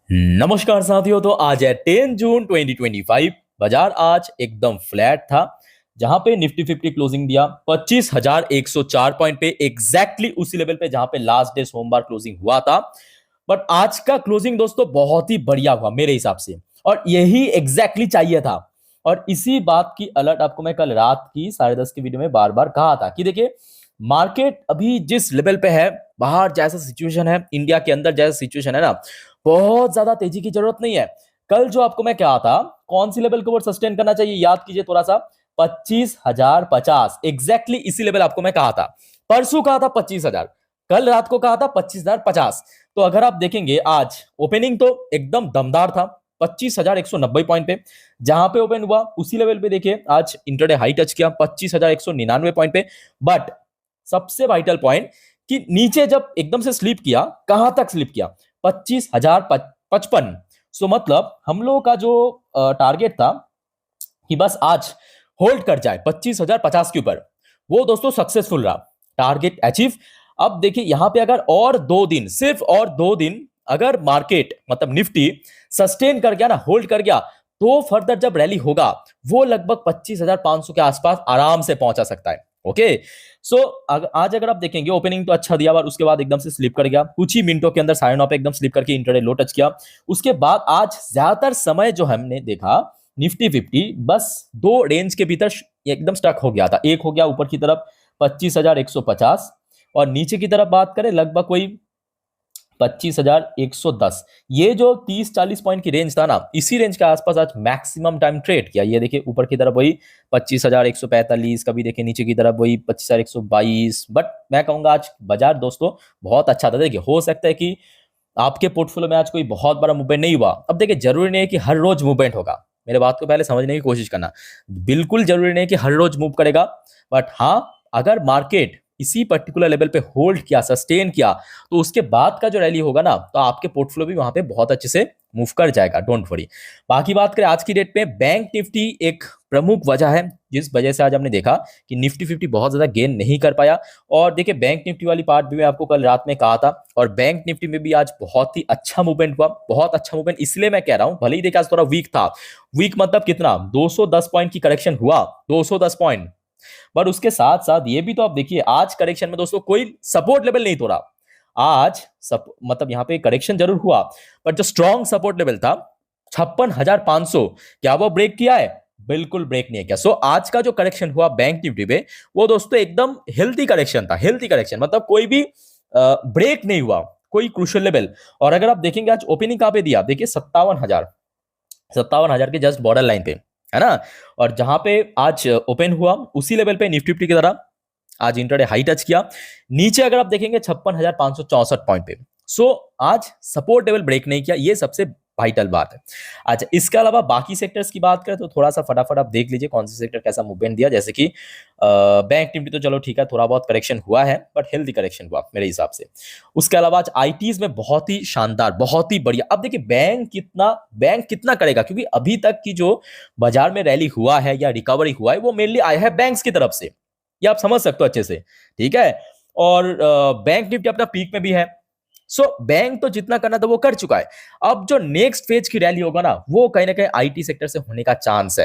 नमस्कार साथियों। तो आज है 10 जून 2025। बाजार आज एकदम फ्लैट था, जहां पे निफ्टी 50 क्लोजिंग दिया 25,104 पॉइंट पे, एग्जैक्टली उसी लेवल पे जहां पे लास्ट डे सोमवार क्लोजिंग हुआ था। बट आज का क्लोजिंग दोस्तों बहुत ही बढ़िया हुआ मेरे हिसाब से, और यही एग्जैक्टली चाहिए था। और इसी बात की अलर्ट आपको मैं कल रात की 10:30 की वीडियो में बार बार कहा था कि देखिए, मार्केट अभी जिस लेवल पे है, बाहर जैसा सिचुएशन है, इंडिया के अंदर जैसा सिचुएशन है ना, बहुत ज्यादा तेजी की जरूरत नहीं है। कल जो आपको मैं कहा था, कौन सी लेवल को वो सस्टेन करना चाहिए, याद कीजिए थोड़ा सा। 25,050, एग्जैक्टली इसी लेवल आपको मैं कहा था। परसों कहा था 25,000, कल रात को कहा था 25,050। तो अगर आप देखेंगे आज ओपनिंग तो एकदम दमदार था, 25,190 पॉइंट पे जहां पे ओपन हुआ उसी लेवल पे देखिए आज इंटरडे हाई टच किया 25,199 पॉइंट पे। बट सबसे वाइटल पॉइंट कि नीचे जब एकदम से स्लिप किया, कहां तक स्लिप किया, 25,055। सो मतलब हम लोगों का जो टारगेट था कि बस आज होल्ड कर जाए 25,050 के ऊपर, वो दोस्तों सक्सेसफुल रहा, टारगेट अचीव। अब देखिए यहां पे अगर और 2 दिन, सिर्फ और 2 दिन अगर मार्केट मतलब निफ्टी सस्टेन कर गया ना, होल्ड कर गया, तो फर्दर जब रैली होगा वो लगभग 25,500 के आसपास आराम से पहुंचा सकता है। ओके, सो आज अगर आप देखेंगे ओपनिंग तो अच्छा दिया, और उसके बाद एकदम से स्लिप कर गया, कुछ ही मिनटों के अंदर 9:30 पे एकदम स्लिप करके इंटरडे लो टच किया। उसके बाद आज ज्यादातर समय जो हमने देखा, निफ्टी 50 बस दो रेंज के भीतर एकदम स्टक हो गया था। एक हो गया ऊपर की तरफ 25,150, और नीचे की तरफ बात करें लगभग कोई 25,110। ये जो 30-40 पॉइंट की रेंज था ना, इसी रेंज के आसपास आज मैक्सिमम टाइम ट्रेड किया। ये देखिए ऊपर की तरफ वही 25,145, कभी देखिए नीचे की तरफ वही 25,122। बट मैं कहूंगा आज बाजार दोस्तों बहुत अच्छा था। देखिए हो सकता है कि आपके पोर्टफोलियो में आज कोई बहुत बड़ा मूवमेंट नहीं हुआ। अब देखिए जरूरी नहीं है कि हर रोज मूवमेंट होगा, मेरे बात को पहले समझने की कोशिश करना। बिल्कुल जरूरी नहीं है कि हर रोज मूव करेगा, बट हाँ, अगर मार्केट इसी पर्टिकुलर लेवल पे होल्ड किया, सस्टेन किया, तो उसके बाद का जो रैली होगा ना, तो आपके पोर्टफोलियो भी वहां पे बहुत अच्छे से मूव कर जाएगा, डोंट वरी। बाकी बात करें आज की डेट में, बैंक निफ्टी एक प्रमुख वजह है जिस वजह से आज हमने देखा कि निफ्टी 50 बहुत ज्यादा गेन नहीं कर पाया। और देखिए बैंक निफ्टी वाली पार्ट भी मैं आपको कल रात में कहा था, और बैंक निफ्टी में भी आज बहुत ही अच्छा मूवमेंट हुआ, बहुत अच्छा मूवमेंट। इसलिए मैं कह रहा हूं, भले ही देखिए आज थोड़ा वीक था। वीक मतलब कितना, 210 पॉइंट की करेक्शन हुआ, 210 पॉइंट। पर उसके साथ साथ ये भी तो आप देखिए, आज करेक्शन में दोस्तों कोई सपोर्ट लेवल नहीं तोड़ा। आज मतलब यहां पे करेक्शन जरूर हुआ, पर जो स्ट्रॉन्ग सपोर्ट लेवल था 56,500, क्या वो ब्रेक किया है? बिल्कुल ब्रेक नहीं किया। सो आज का जो करेक्शन हुआ बैंक निफ्टी पे, वो दोस्तों एकदम हेल्थी करेक्शन था। हेल्थी करेक्शन मतलब कोई भी ब्रेक नहीं हुआ, कोई क्रूशियल लेवल। और अगर आप देखेंगे आज ओपनिंग कहां पे दिया, देखिए 57,000, 57,000 के जस्ट बॉर्डर लाइन पे, है ना। और जहां पे आज ओपन हुआ उसी लेवल पे निफ्टी 50 की तरह आज इंटरडे हाई टच किया। नीचे अगर आप देखेंगे 56,564 पॉइंट पे। सो आज सपोर्ट लेवल ब्रेक नहीं किया, ये सबसे वाइटल बात है। अच्छा, इसके अलावा बाकी सेक्टर्स की बात करें तो थोड़ा सा फटाफट आप देख लीजिए कौन से सेक्टर कैसा मूवमेंट दिया। जैसे कि बैंक निफ्टी तो चलो ठीक है, थोड़ा बहुत करेक्शन हुआ है, बट हेल्दी करेक्शन हुआ मेरे हिसाब से। उसके अलावा आज आईटीज में बहुत ही शानदार, बहुत ही बढ़िया। अब देखिए बैंक कितना करेगा, क्योंकि अभी तक की जो बाजार में रैली हुआ है या रिकवरी हुआ है, वो मेनली आया है बैंक्स की तरफ से। ये आप समझ सकते हो अच्छे से, ठीक है। और बैंक निफ्टी अपना पीक में भी है। सो बैंक तो जितना करना था वो कर चुका है। अब जो नेक्स्ट फेज की रैली होगा ना, वो कहीं ना कहीं आईटी सेक्टर से होने का चांस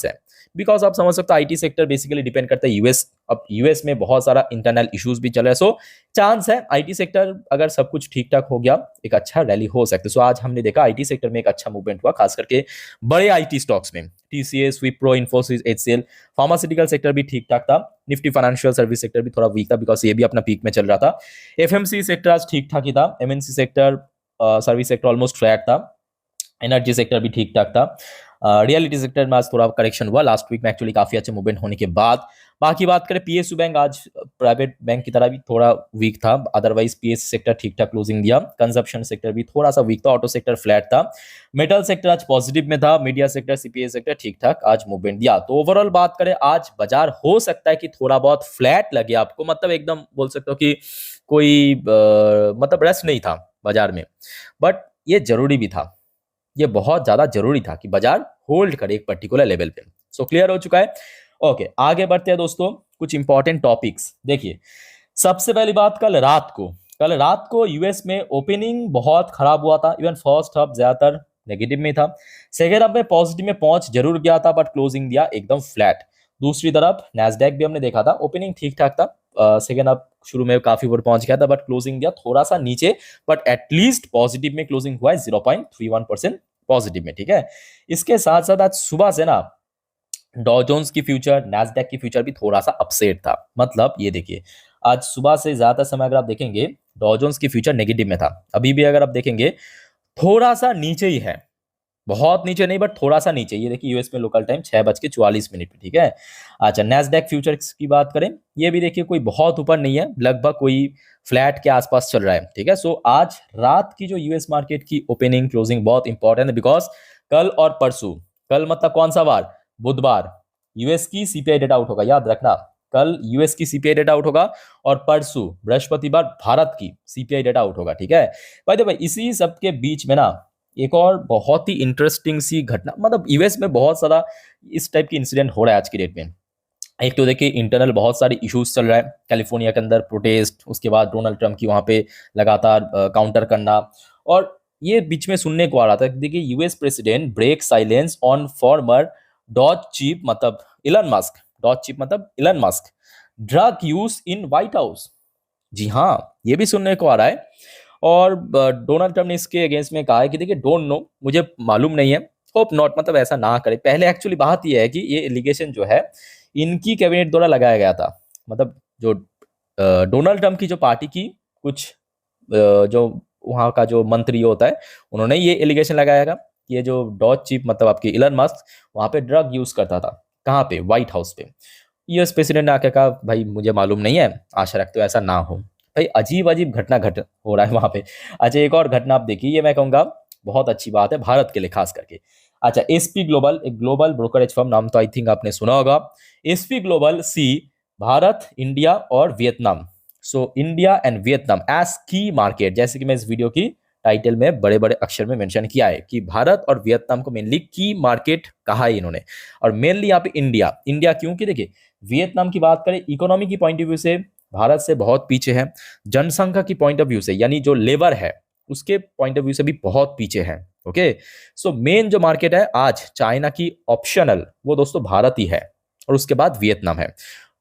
है। बिकॉज आप समझ सकते हो आईटी सेक्टर बेसिकली डिपेंड करता है यूएस। अब यूएस में बहुत सारा इंटरनल इश्यूज भी चल रहा है। सो चांस है आईटी सेक्टर, अगर सब कुछ ठीक ठाक हो गया, एक अच्छा रैली हो सकता है। सो आज हमने देखा आईटी सेक्टर में एक अच्छा मूवमेंट हुआ, खास करके बड़े आईटी स्टॉक्स में, TCS, Wipro, Infosys, HCL. Pharmaceutical sector भी ठीक ठाक था। निफ्टी फाइनेंशियल सर्विस सेक्टर भी थोड़ा वीक था, बिकॉज ये भी अपना पीक में चल रहा था। एफएमसी सेक्टर आज ठीक ठाक ही था। MNC sector, service sector almost flat था। एनर्जी सेक्टर भी ठीक ठाक था। रियलिटी सेक्टर में आज थोड़ा करेक्शन हुआ लास्ट वीक में, एक्चुअली काफी अच्छे मूवमेंट होने के बाद। बाकी बात करें पीएसयू बैंक, आज प्राइवेट बैंक की तरह भी थोड़ा वीक था, अदरवाइज पीएसयू सेक्टर ठीक ठाक क्लोजिंग दिया। कंजप्शन सेक्टर भी थोड़ा सा वीक था। ऑटो सेक्टर फ्लैट था। मेटल सेक्टर आज पॉजिटिव में था। मीडिया सेक्टर, सीपीए सेक्टर ठीक ठाक आज मूवमेंट दिया। तो ओवरऑल बात करें, आज बाजार हो सकता है कि थोड़ा बहुत फ्लैट लगे आपको, मतलब एकदम बोल सकते हो कि कोई मतलब रस नहीं था बाजार में, बट ये जरूरी भी था। ये बहुत ज्यादा जरूरी था कि बाजार होल्ड करे एक पर्टिकुलर लेवल पे। सो क्लियर हो चुका है। ओके, आगे बढ़ते हैं दोस्तों, कुछ इंपॉर्टेंट टॉपिक्स देखिए। सबसे पहली बात, कल रात को यूएस में ओपनिंग बहुत खराब हुआ था, इवन फर्स्ट हाफ ज्यादातर नेगेटिव में था, सेकेंड हाफ में पॉजिटिव में पहुंच जरूर गया था, बट क्लोजिंग दिया एकदम फ्लैट। दूसरी तरफ नैस्डैक भी हमने देखा था, ओपनिंग ठीक ठाक था, सेकेंड हाफ शुरू में काफी ऊपर पहुंच गया था, बट क्लोजिंग दिया थोड़ा सा नीचे, बट एटलीस्ट पॉजिटिव में क्लोजिंग हुआ है 0.31% पॉजिटिव में, ठीक है। इसके साथ साथ आज सुबह से ना डॉ जोन्स की फ्यूचर, नैस्डैक की फ्यूचर भी थोड़ा सा अपसेट था। मतलब ये देखिए, आज सुबह से ज्यादा समय अगर आप देखेंगे डॉ जोन्स की फ्यूचर नेगेटिव में था, अभी भी अगर आप देखेंगे थोड़ा सा नीचे ही है, बहुत नीचे नहीं बट थोड़ा सा नीचे। ये देखिए यूएस में लोकल टाइम 6:44 पे, ठीक है। अच्छा, नैस्डैक फ्यूचर्स की बात करें, ये भी देखिए कोई बहुत ऊपर नहीं है, लगभग कोई फ्लैट के आसपास चल रहा है, ठीक है। सो आज रात की जो यूएस मार्केट की ओपनिंग क्लोजिंग बहुत इंपॉर्टेंट है, बिकॉज कल और परसों, कल मतलब कौन सा बार, बुधवार, यूएस की सीपीआई डेटा आउट होगा, याद रखना। कल यूएस की सीपीआई डेटा आउट होगा और परसों बृहस्पतिवार भारत की सीपीआई डेटा आउट होगा, ठीक है। भाई इसी सब के बीच में ना एक और बहुत ही इंटरेस्टिंग सी घटना, मतलब यूएस में बहुत सारा इस टाइप की इंसिडेंट हो रहा है आज की डेट में। एक तो देखिए इंटरनल बहुत सारे इश्यूज चल रहा है, कैलिफोर्निया के अंदर प्रोटेस्ट, उसके बाद डोनाल्ड ट्रंप की वहां पे लगातार काउंटर करना, और ये बीच में सुनने को आ रहा था कि देखिए US president break silence on former DOGE chief, मतलब इलन मस्क, डॉज चीफ मतलब Elon Musk, drug use in White House. जी हाँ, ये भी सुनने को आ रहा है। और डोनाल्ड ट्रंप ने इसके अगेंस्ट में कहा है कि देखिए डोंट नो, मुझे मालूम नहीं है, होप नॉट, मतलब ऐसा ना करे। पहले एक्चुअली बात यह है कि ये एलिगेशन जो है इनकी कैबिनेट द्वारा लगाया गया था, मतलब जो डोनाल्ड ट्रंप की जो पार्टी की कुछ जो वहाँ का जो मंत्री होता है, उन्होंने ये एलिगेशन लगाया था कि ये जो डॉज चीफ मतलब आपकी इलन मस्क वहाँ पे ड्रग यूज करता था। कहाँ पे, व्हाइट हाउस पे। यूएस प्रेसिडेंट ने आके कहा भाई मुझे मालूम नहीं है, आशा रखते हो ऐसा ना हो। भाई अजीब अजीब घटना घट हो रहा है वहां पे। अच्छा, एक और घटना आप देखिए, ये मैं कहूंगा बहुत अच्छी बात है भारत के लिए खास करके। अच्छा, एसपी ग्लोबल, एक ग्लोबल ब्रोकरेज फर्म, नाम तो आई थिंक आपने सुना होगा, एसपी ग्लोबल सी भारत, इंडिया और Vietnam, so India and Vietnam as key market, जैसे कि मैं इस वीडियो की टाइटल में बड़े बड़े अक्षर में मेंशन किया है कि भारत और वियतनाम को मेनली की मार्केट कहा है इन्होंने, और मेनली यहाँ पे इंडिया, इंडिया क्योंकि देखिए वियतनाम की बात करें इकोनॉमी की पॉइंट ऑफ व्यू से भारत से बहुत पीछे है, जनसंख्या की पॉइंट ऑफ व्यू से यानी जो लेबर है उसके पॉइंट ऑफ व्यू से भी बहुत पीछे है। ओके, सो मेन जो मार्केट है आज चाइना की ऑप्शनल, वो दोस्तों भारत ही है, और उसके बाद वियतनाम है।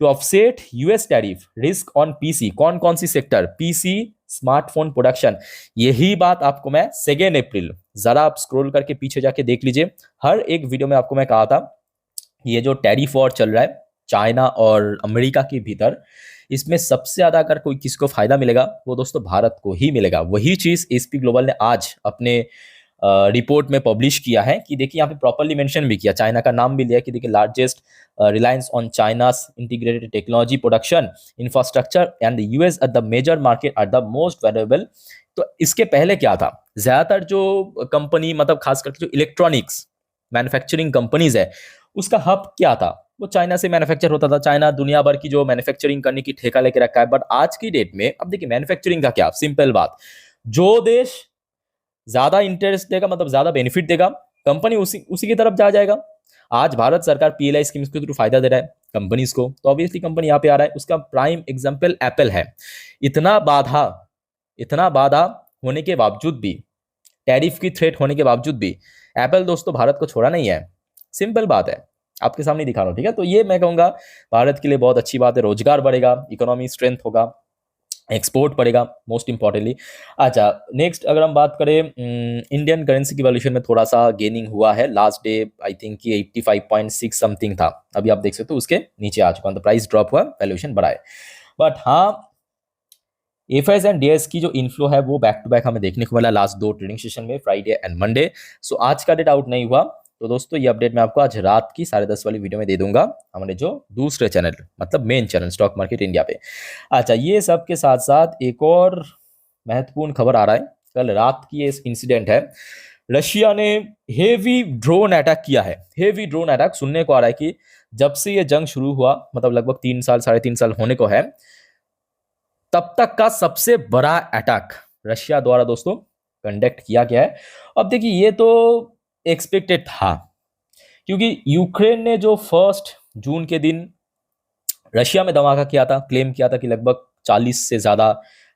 To offset US tariff risk on PC, कौन कौन सी सेक्टर, पीसी, स्मार्टफोन प्रोडक्शन, यही बात आपको मैं 2 अप्रैल, जरा आप स्क्रॉल करके पीछे जाके देख लीजिए, हर एक वीडियो में आपको मैं कहा था ये जो टैरिफ वॉर चल रहा है चाइना और अमेरिका के भीतर, इसमें सबसे ज्यादा अगर कोई किसको फायदा मिलेगा वो दोस्तों भारत को ही मिलेगा। वही चीज एसपी ग्लोबल ने आज अपने रिपोर्ट में पब्लिश किया है कि देखिए यहाँ पे प्रॉपर्ली मेंशन भी किया, चाइना का नाम भी लिया कि देखिए largest reliance on China's integrated technology production infrastructure and the US are the major market are the most valuable. तो इसके पहले क्या था, ज्यादातर जो कंपनी मतलब खास करके जो इलेक्ट्रॉनिक्स मैन्युफैक्चरिंग कंपनीज है उसका हब क्या था, वो चाइना से मैन्युफैक्चर होता था। चाइना दुनिया भर की जो मैन्युफैक्चरिंग करने की ठेका लेके रखा है, बट आज की डेट में अब देखिए मैन्युफैक्चरिंग का क्या, सिंपल बात, जो देश ज्यादा इंटरेस्ट देगा मतलब ज्यादा बेनिफिट देगा कंपनी उसी उसी की तरफ जा जाएगा। आज भारत सरकार पीएलआई स्कीम के थ्रू फायदा दे रहा है कंपनीज को, तो ऑब्वियसली कंपनी यहाँ पे आ रहा है। उसका प्राइम एग्जांपल एप्पल है। इतना बाधा, इतना बाधा होने के बावजूद भी, टैरिफ की थ्रेट होने के बावजूद भी एप्पल दोस्तों भारत को छोड़ा नहीं है। सिंपल बात है, आपके सामने दिखा रहा हूं, ठीक है। तो ये मैं कहूंगा भारत के लिए बहुत अच्छी बात है, रोजगार बढ़ेगा, इकोनॉमी स्ट्रेंथ होगा, एक्सपोर्ट बढ़ेगा मोस्ट इंपॉर्टेंटली। अच्छा, नेक्स्ट अगर हम बात करें इंडियन करेंसी की वैल्यूएशन में थोड़ा सा गेनिंग हुआ है, लास्ट डे आई थिंक कि 85.6 समथिंग था, अभी आप देख सकते हो उसके नीचे आ चुका है, तो प्राइस ड्रॉप हुआ, वैल्यूएशन बढ़ा है। बट हाँ, एफएस एंड डीएस की जो इनफ्लो है वो बैक टू बैक हमें देखने को मिला लास्ट 2 ट्रेडिंग सेशन में, फ्राइडे एंड मंडे। सो आज का डेट आउट नहीं हुआ, तो दोस्तों ये अपडेट मैं आपको आज रात की 10:30 वाली वीडियो में दे दूंगा हमारे जो दूसरे चैनल मतलब main channel stock market India पे। अच्छा, ये सब के साथ साथ एक और महत्वपूर्ण खबर आ रहा है, कल रात की ये इंसिडेंट है, रशिया ने हेवी ड्रोन अटैक किया है। हेवी ड्रोन अटैक सुनने को आ रहा है कि जब से ये जंग शुरू हुआ मतलब लगभग 3 साल 3.5 साल होने को है, तब तक का सबसे बड़ा अटैक रशिया द्वारा दोस्तों कंडक्ट किया गया है। अब देखिए ये तो एक्सपेक्टेड था, क्योंकि यूक्रेन ने जो 1 जून के दिन रशिया में धमाका किया था, क्लेम किया था कि लगभग 40 से ज्यादा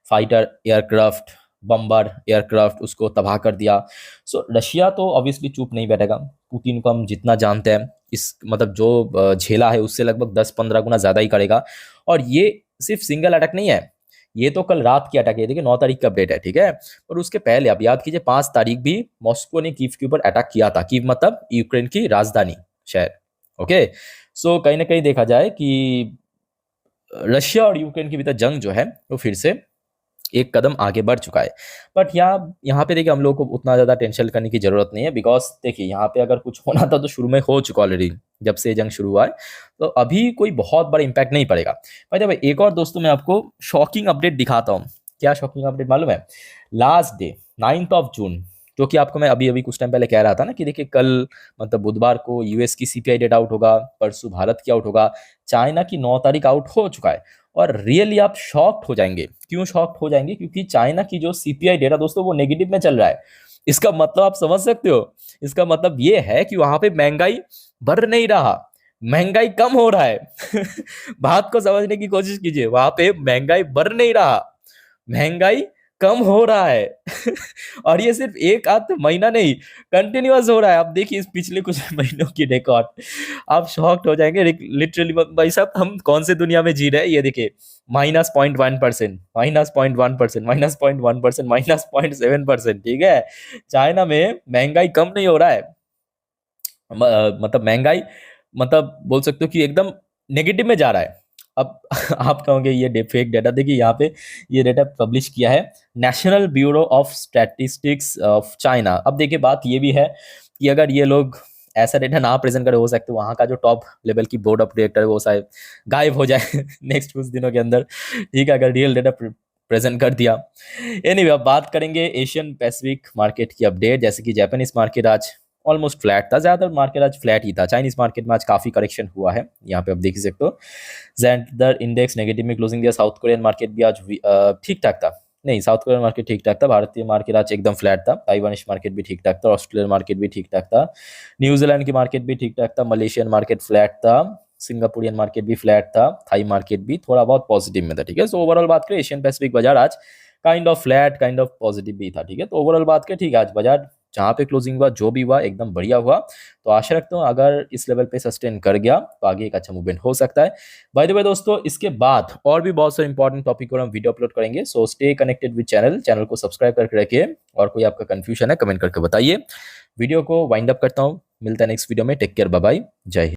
फाइटर एयरक्राफ्ट, बम्बर एयरक्राफ्ट, उसको तबाह कर दिया। सो रशिया तो ऑब्वियसली चुप नहीं बैठेगा। पुतिन को हम जितना जानते हैं, इस मतलब जो झेला है उससे लगभग 10-15 गुना ज़्यादा ही करेगा। और ये सिर्फ सिंगल अटैक नहीं है, ये तो कल रात की अटैक है, देखिए 9 तारीख का अपडेट है, ठीक है। और उसके पहले आप याद कीजिए 5 तारीख भी मॉस्को ने कीव के ऊपर अटैक किया था। कीव मतलब यूक्रेन की राजधानी शहर, ओके। सो कहीं ना कहीं देखा जाए कि रशिया और यूक्रेन के बीच जंग जो है वो फिर से एक कदम आगे बढ़ चुका है। बट यहाँ यहाँ पे देखिए हम लोग को उतना ज़्यादा टेंशन करने की ज़रूरत नहीं है, बिकॉज देखिए यहाँ पे अगर कुछ होना था तो शुरू में हो चुका ऑलरेडी, जब से ये जंग शुरू हुआ है। तो अभी कोई बहुत बड़ा इम्पैक्ट नहीं पड़ेगा। भाई एक और दोस्तों मैं आपको शॉकिंग अपडेट दिखाता हूँ। क्या शॉकिंग अपडेट मालूम है? लास्ट डे 9 जून, जो कि आपको मैं अभी अभी कुछ टाइम पहले कह रहा था ना कि देखिए कल मतलब बुधवार को यूएस की सीपीआई डेटा आउट होगा, परसों भारत की आउट होगा, चाइना की 9 तारीख आउट हो चुका है। और रियली आप शॉक्ड हो जाएंगे। क्यों शॉक्ड हो जाएंगे? क्योंकि चाइना की जो सीपीआई डेटा दोस्तों वो नेगेटिव में चल रहा है। इसका मतलब आप समझ सकते हो, इसका मतलब ये है कि वहां पे महंगाई बढ़ नहीं रहा, महंगाई कम हो रहा है। बात को समझने की कोशिश कीजिए, वहां पे महंगाई बढ़ नहीं रहा, महंगाई कम हो रहा है। और ये सिर्फ एक आध महीना नहीं, कंटिन्यूअस हो रहा है। आप देखिए इस पिछले कुछ महीनों की रिकॉर्ड, आप शॉक्ड हो जाएंगे लिटरली। भाई साहब हम कौन से दुनिया में जी रहे हैं? ये देखिए -0.1%, -0.1%, -0.1%, -0.7%, ठीक है। चाइना में महंगाई कम नहीं हो रहा है, मतलब महंगाई मतलब बोल सकते हो कि एकदम नेगेटिव में जा रहा है। अब आप कहोगे ये फेक डाटा, देखिए यहाँ पे ये डाटा पब्लिश किया है national bureau of statistics of China. अब देखिए बात ये भी है कि अगर ये लोग ऐसा डेटा ना प्रेजेंट करे, हो सकते वहाँ का जो टॉप लेवल की बोर्ड ऑफ डायरेक्टर है वो शायद गायब हो जाए नेक्स्ट कुछ दिनों के अंदर, ठीक है, अगर रियल डेटा प्रेजेंट कर दिया। एनीवे अब बात करेंगे एशियन पैसिफिक मार्केट की अपडेट। जैसे कि जापानीज मार्केट आज ऑलमोस्ट फ्लैट था, ज़्यादातर मार्केट आज फ्लैट ही था। चाइनीज मार्केट में आज काफ़ी करेक्शन हुआ है, यहाँ पे आप देख ही सकते हो। जेंडर इंडेक्स नेगेटिव में क्लोजिंग दिया। साउथ कोरियन मार्केट भी आज ठीक ठाक था, नहीं साउथ कोरियन मार्केट ठीक ठाक था। भारतीय मार्केट आज एकदम फ्लैट था। ताइवानिश मार्केट भी ठीक ठाक था। ऑस्ट्रेलियन मार्केट भी ठीक ठाक था। न्यूजीलैंड की मार्केट भी ठीक ठाक था। मलेशियन मार्केट फ्लैट था। सिंगापुरियन मार्केट भी फ्लैट था। थाई मार्केट भी थोड़ा बहुत पॉजिटिव में था, ठीक है। सो ओवरऑल बात करें एशियन पैसिफिक बाजार आज kind of flat kind of positive भी था, ठीक है। तो ओवरऑल बात करें ठीक है, आज बाजार जहाँ पे क्लोजिंग हुआ जो भी हुआ एकदम बढ़िया हुआ। तो आशा रखता हूँ अगर इस लेवल पे सस्टेन कर गया तो आगे एक अच्छा मूवमेंट हो सकता है। बाय द वे दोस्तों इसके बाद और भी बहुत सारे इंपॉर्टेंट टॉपिक पर हम वीडियो अपलोड करेंगे। So stay connected with channel को सब्सक्राइब करके रखिए। और कोई आपका कंफ्यूजन है कमेंट करके बताइए। वीडियो को वाइंड अप करता हूँ, मिलता है नेक्स्ट वीडियो में। टेक केयर, बाय बाय, जय हिंद।